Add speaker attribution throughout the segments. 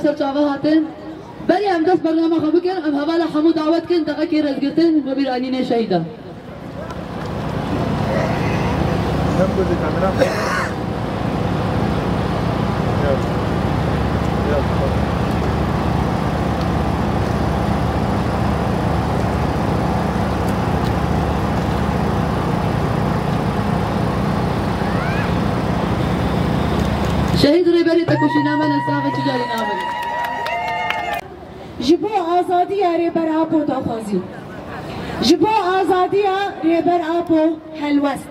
Speaker 1: سر چاوه هاتن بری هم دست برنامه خو بکن ام حواله حمو دعوت کن دقیقه کی رزگرتن و بیرانین شهیده شهید ریبری تکوشی نامه نساق چجاری نامه
Speaker 2: جبو آزادی ریبر آپو داخازی جبو آزادی ریبر آپو حلوست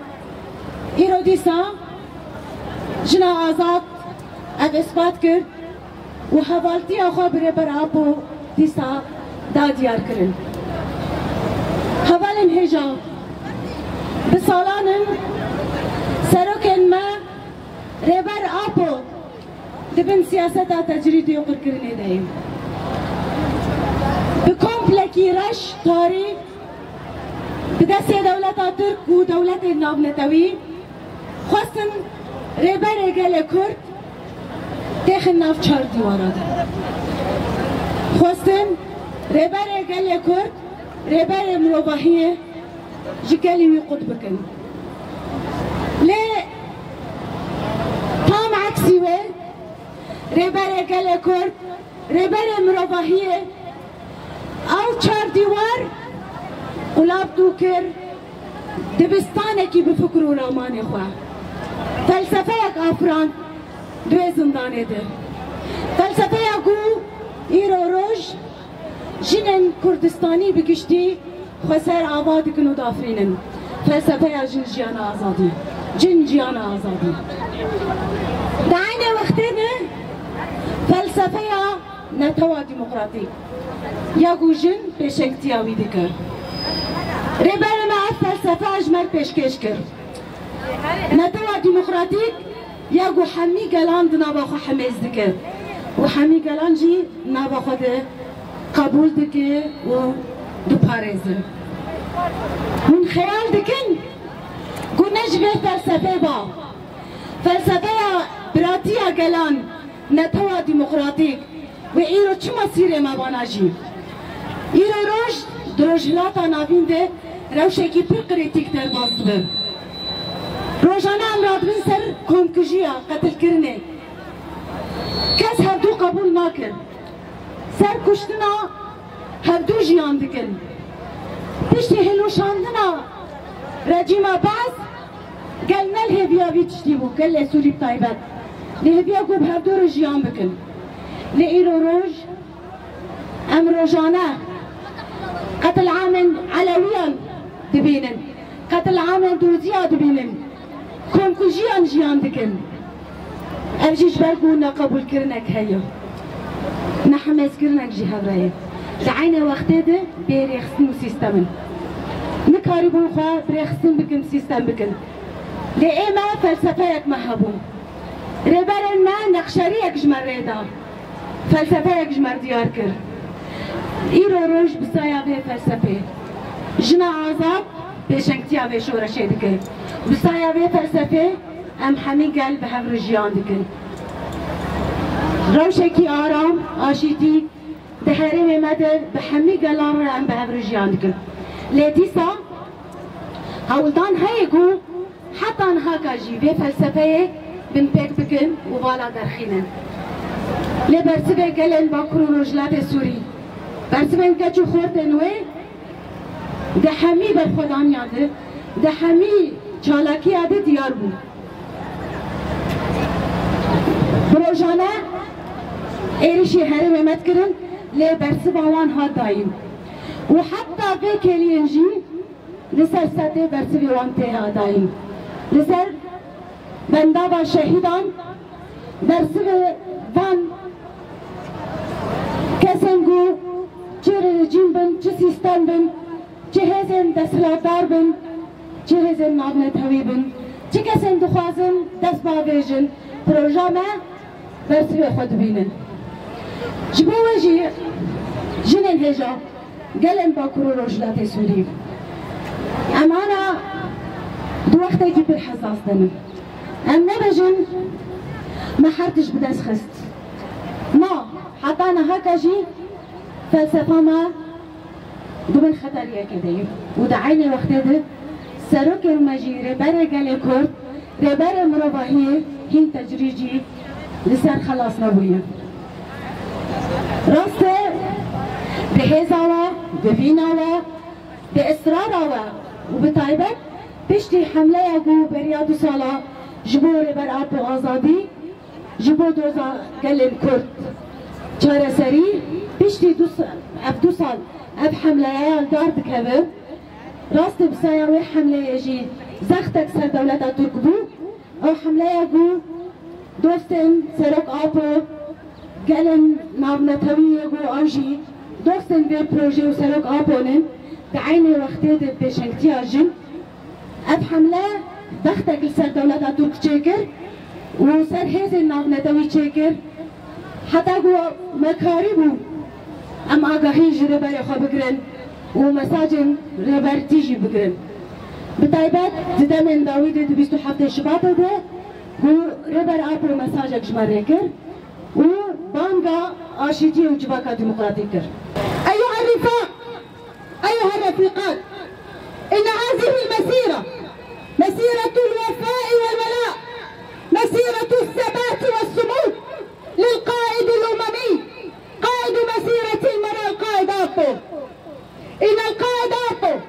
Speaker 2: ایرو دیسا جنا آزاد اد اثبات کرد و حوالتی آخوا ریبر آپو دیسا دادیار کرن حوالن هجا بسالانن سروکن ما ریبر آپو دبن سیاست تجریدی و قرکرنی دهیم بکمپلکی رش تاریخ بدست دولت ترک و دولت نابنتوی خواستن ریبر اگل کرد تیخ ناف چار دیوارا ده خواستن ریبر اگل کرد ریبر مروباهیه جگلی وی قد بکن لی تام عکسی وی ریبر اگل کرد ریبر مروباهیه قلاب تو کر دبستانکی بفکر و رامان خواه فلسفه یک افران دوی زندانه ده فلسفه یکو ایرو روش جنن کردستانی بگشتی خسر آباد کنو دافرینن فلسفه یا جن جیان آزادی جن جیان آزادی دعین وقتی نه فلسفه یا نتوا ديمقراطي ياغو جن بشنكتياوي ديكر ربما مع فلسفة أجمل بشكش كر نتوا ديمقراطيك ياغو حمي قلان دناباخو حميز ديكر وحمي قلان جي ناباخو ده قبول ديكر و دو باريزن من خيال ديكن قلناش به فلسفة با فلسفة براتيا قلان نتوا ديمقراطيك و ایرو چه مسیر ما باناجی ایرو روش دروجلاتا نابین ده روشکی پر کریتیک در باز به روزانه امراد بین سر کمکجیا قتل کرنه کس هردو قبول ناکن سر کشتنا هردو جیان دکن پشتی هلوشاندنا رجیم باز گل نل هبیاوی تشتی بو گل سوری بطایبت لهبیا گوب هردو رو جیان بکن لإيرو روج أم روجانا قتل عامن علويا دبينن قتل عامن دوزيا دبينن كونكوجيان جيان دكن أرجيش برقونا قبول كرنك هيو نحمس كرنك جهة براي لعينا وقت ده بيريخسن سيستمن نكاري بوخوا بريخسن بكن سيستم بكن لإما فلسفيك مهبو ربرن ما نقشريك جمر ريدا فلسفه یک جمر دیار کر ایرو روش بسایا به فلسفه جنا آزاد پیشنگتیا به شورشه دکن بسایا به فلسفه ام همی گل به هفر جیان دکن روشکی آرام آشیتی ده هرم مده به همی گلان را ام به هفر جیان دکن لیتیسا هولدان هایگو حتی انها کاجی به فلسفه بن پیک بکن و بالا درخینن لبرسبه گلن با کرونوجلات سوری برسبه کچو خورد نوی ده همی بر خودان یاده ده همی چالاکی یاده دیار بود بروجانه ایرشی هرم امت کرن لبرسبه وان ها دایم و حتی به کلینجی لسر سطح برسبه وان تیها دایم لسر بنده با شهیدان برسبه وان کسنگو چه رژیم بن چه سیستم بن چه هزن دستلاتدار بن چه هزن نابنتوی بن چه کسن دخوازن دست باویجن پروژه ما برسی به خود بینن جبو وجی جنن هجا گلن با کرو روشلات سوری امانا دو وقتی که پر حساس دنم ام نبجن ما حرتش بدست خست ما حتى أنا هكاجي فلسفة ما دوبن خطرية كده ودعيني وقت ده سرك المجي ربر قال كرد ربر مرباهي هين تجريجي لسان خلاص نبويا راسته بهزاوا بفيناوا بإصراروا وبطيبة بشتي حملة يجو برياض صلاة جبو ربر آب آزادي جبو دوزا قال كرد چاره سری پشتی دو سال اب حمله دار دکبه راست بسایوی حمله جی زختک سر دولت ترک بو او حمله گو دوستن سرک آپو گلن نابنتوی گو آجی دوستن به پروژه و سرک آپونن بعین وقتی ده بشنگتی آجن اب حمله زختک سر دولت ترک چکر و سر هیز نابنتوی چکر حتى هو مكاربو ام آگاهی جربر خو بگرن و مساجن ربر تيجي بگرن بطيبات زده من داويد 27 شباط ده هو ربر آپر مساجك جمره كر و بانگا آشيتي و جباكا ديمقراطي كر
Speaker 3: أيها الرفاق أيها الرفيقات إن هذه المسيرة مسيرة الوفاء والولاء مسيرة الثبات والصمود للقائد الأممي قائد مسيرة المرأة القائد آبو إن القائد آبو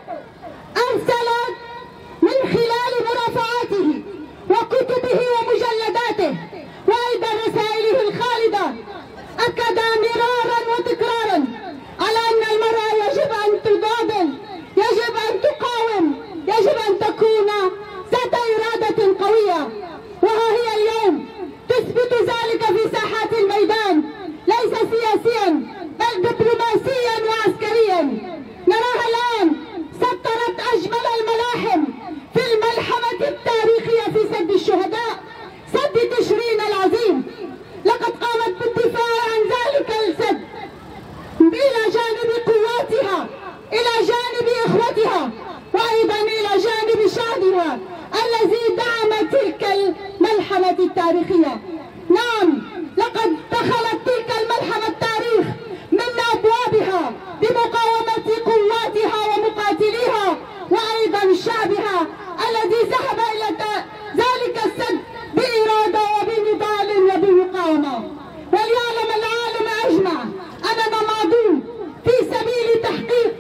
Speaker 3: إلى جانب إخوتها وأيضا إلى جانب شعبها الذي دعم تلك الملحمة التاريخية. نعم، لقد دخلت تلك الملحمة التاريخ من أبوابها بمقاومة قواتها ومقاتليها وأيضا شعبها الذي ذهب إلى ذلك السد بإرادة وبنضال وبمقاومة. وليعلم العالم أجمع أننا ماضون في سبيل تحقيق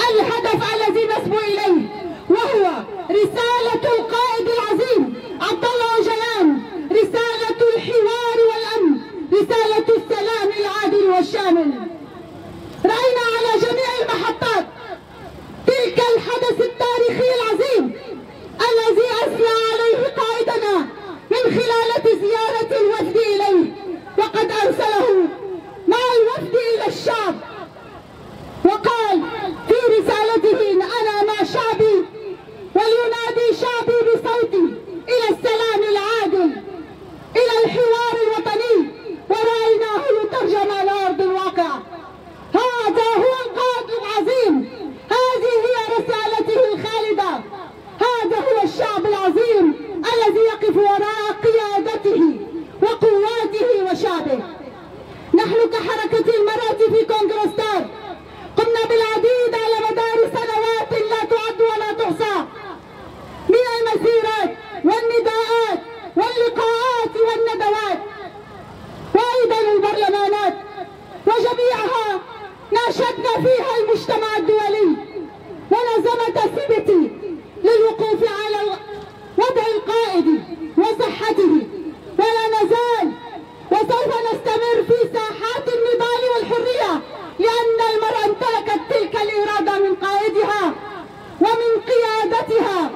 Speaker 3: الهدف الذي نسمو إليه، وهو رسالة القائد العظيم عبد الله أوجلان، رسالة الحوار والأمن، رسالة السلام العادل والشامل. رأينا على جميع المحطات تلك الحدث التاريخي العظيم الذي أثنى عليه قائدنا من خلال زيارة الوفد إليه، وقد أرسله مع الوفد إلى الشعب وقال في رسالته: أنا مع شعبي ولينادي شعبي بصوتي إلى السلام العادل، إلى الحوار الوطني، ورأيناه يترجم على أرض الواقع. هذا هو القائد العظيم، هذه هي رسالته الخالدة، هذا هو الشعب العظيم الذي يقف وراء قيادته وقواته وشعبه. نحن كحركة المرأة في كونغرستان قمنا بالعديد على مدار سنوات لا تعد ولا تحصى من المسيرات والنداءات واللقاءات والندوات وأيضا البرلمانات، وجميعها ناشدنا فيها المجتمع الدولي ونظمت أسئلتي للوقوف على وضع القائد وصحته، ولا نزال وسوف نستمر في ساحات النضال والحرية، لأن المرأة امتلكت تلك الإرادة من قائدها ومن قيادتها